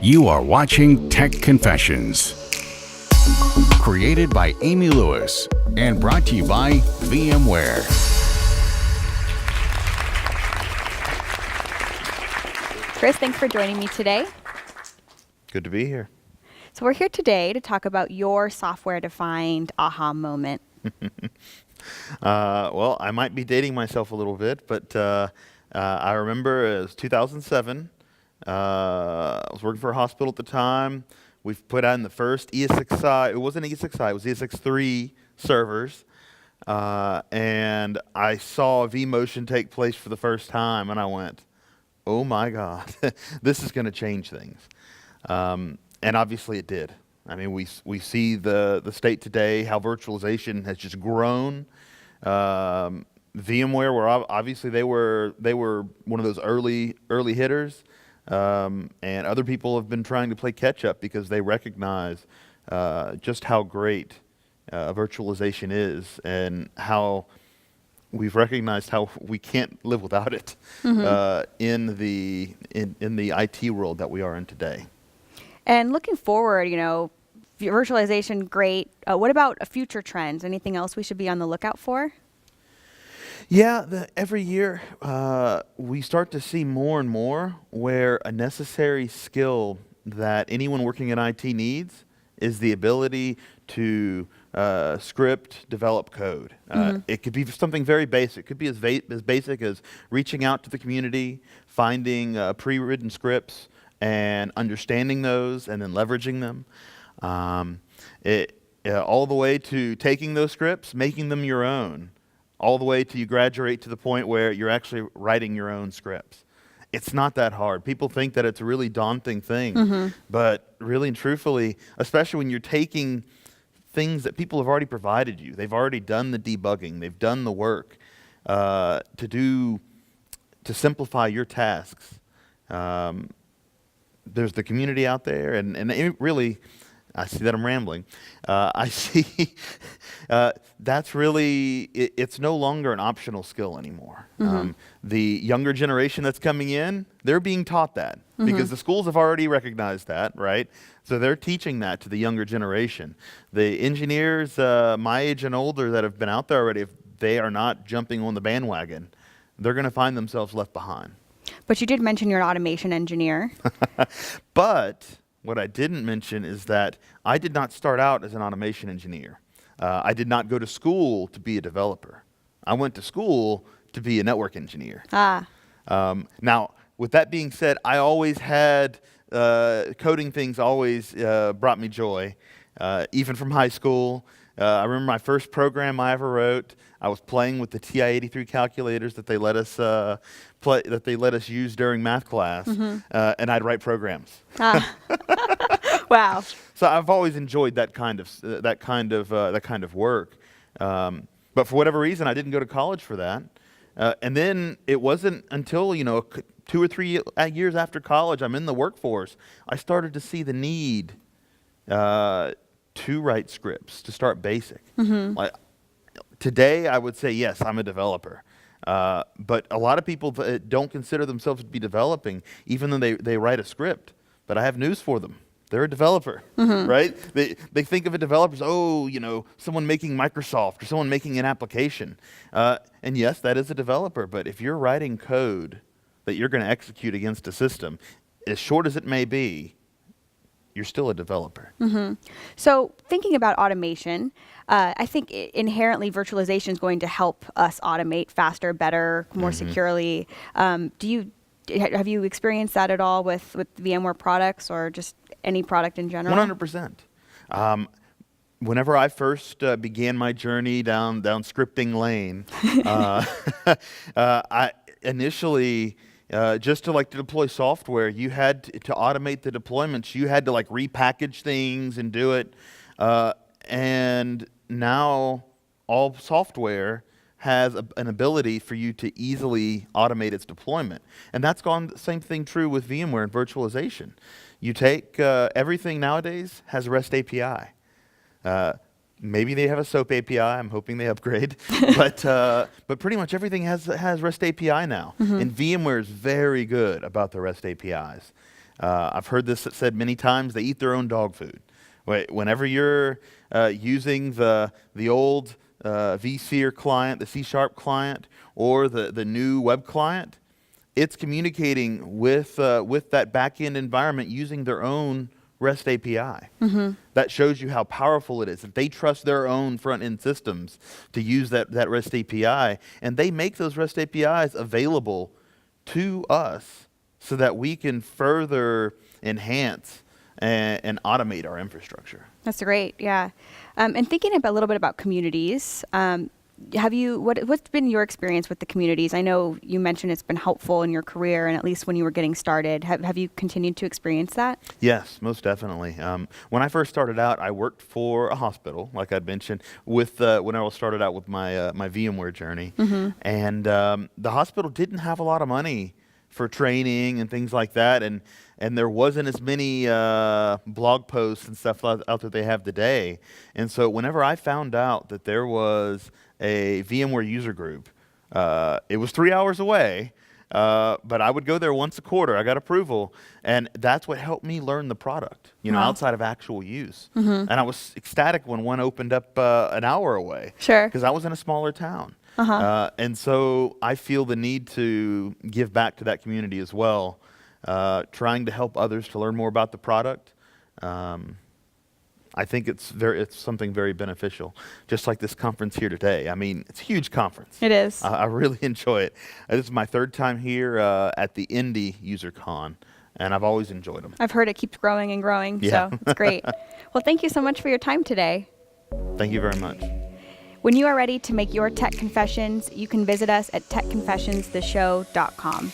You are watching Tech Confessions, created by Amy Lewis and brought to you by VMware. Chris, thanks for joining me today. Good to be here. So we're here today to talk about your software-defined aha moment. Well, I might be dating myself a little bit, but I remember it was 2007. I was working for a hospital at the time. We've put on the first ESXi. It wasn't ESXi, it was ESX3 servers. And I saw vMotion take place for the first time, and I went, oh my God, this is going to change things. And obviously it did. I mean, we see the state today, how virtualization has just grown. VMware, were obviously they were one of those early hitters. And other people have been trying to play catch up because they recognize just how great virtualization is, and how we've recognized how we can't live without it in the IT world that we are in today. And looking forward, virtualization, great. What about future trends? Anything else we should be on the lookout for? Yeah, every year we start to see more and more where a necessary skill that anyone working in IT needs is the ability to script, develop code. It could be something very basic. It could be as basic as reaching out to the community, finding pre-written scripts and understanding those and then leveraging them. All the way to taking those scripts, making them your own. All the way to you graduate to the point where you're actually writing your own scripts. It's not that hard. People think that it's a really daunting thing, but really and truthfully, especially when you're taking things that people have already provided you, they've already done the debugging, they've done the work to simplify your tasks. There's the community out there, and it really, I see that I'm rambling. I see that's really, it's no longer an optional skill anymore. The younger generation that's coming in, they're being taught that because the schools have already recognized that, right? So they're teaching that to the younger generation. The engineers my age and older that have been out there already, if they are not jumping on the bandwagon, they're going to find themselves left behind. But you did mention you're an automation engineer. But what I didn't mention is that I did not start out as an automation engineer. I did not go to school to be a developer. I went to school to be a network engineer. Now, with that being said, I always had, coding things always brought me joy, even from high school. I remember my first program I ever wrote. I was playing with the TI-83 calculators that they let us use during math class, and I'd write programs. Wow. So I've always enjoyed that kind of work, but for whatever reason, I didn't go to college for that. And then it wasn't until 2 or 3 years after college, I'm in the workforce, I started to see the need to write scripts, to start basic. Like, today, I would say, yes, I'm a developer. But a lot of people don't consider themselves to be developing, even though they write a script. But I have news for them. They're a developer, right? They think of a developer as, someone making Microsoft or someone making an application. And yes, that is a developer. But if you're writing code that you're going to execute against a system, as short as it may be, you're still a developer. So thinking about automation, I think inherently virtualization is going to help us automate faster, better, more securely. Have you experienced that at all with VMware products or just any product in general? 100%. Whenever I first began my journey down scripting lane, I initially, just to deploy software, you had to automate the deployments. You had to repackage things and do it. And now all software has an ability for you to easily automate its deployment. And that's gone the same thing true with VMware and virtualization. You take everything nowadays has a REST API. Maybe they have a SOAP API. I'm hoping they upgrade. But pretty much everything has REST API now. And VMware is very good about the REST APIs. I've heard this said many times, they eat their own dog food. Whenever you're using the old vSphere client, the C# client, or the new web client, it's communicating with that back-end environment using their own REST API. That shows you how powerful it is. That they trust their own front-end systems to use that REST API, and they make those REST APIs available to us so that we can further enhance and automate our infrastructure. That's great, yeah. And thinking a little bit about communities, what's been your experience with the communities? I know you mentioned it's been helpful in your career, and at least when you were getting started. Have you continued to experience that? Yes, most definitely. When I first started out, I worked for a hospital, like I'd mentioned, when I started out with my my VMware journey. And the hospital didn't have a lot of money for training and things like that, and there wasn't as many blog posts and stuff out that they have today. And so whenever I found out that there was a VMware user group, it was 3 hours away, but I would go there once a quarter. I got approval, and that's what helped me learn the product, outside of actual use. And I was ecstatic when one opened up an hour away. Sure. Because I was in a smaller town. And so I feel the need to give back to that community as well, trying to help others to learn more about the product. I think it's something very beneficial, just like this conference here today. I mean, it's a huge conference. It is. I really enjoy it. This is my third time here at the Indy UserCon, and I've always enjoyed them. I've heard it keeps growing and growing, Yeah. so it's great. Well, thank you so much for your time today. Thank you very much. When you are ready to make your tech confessions, you can visit us at techconfessionstheshow.com.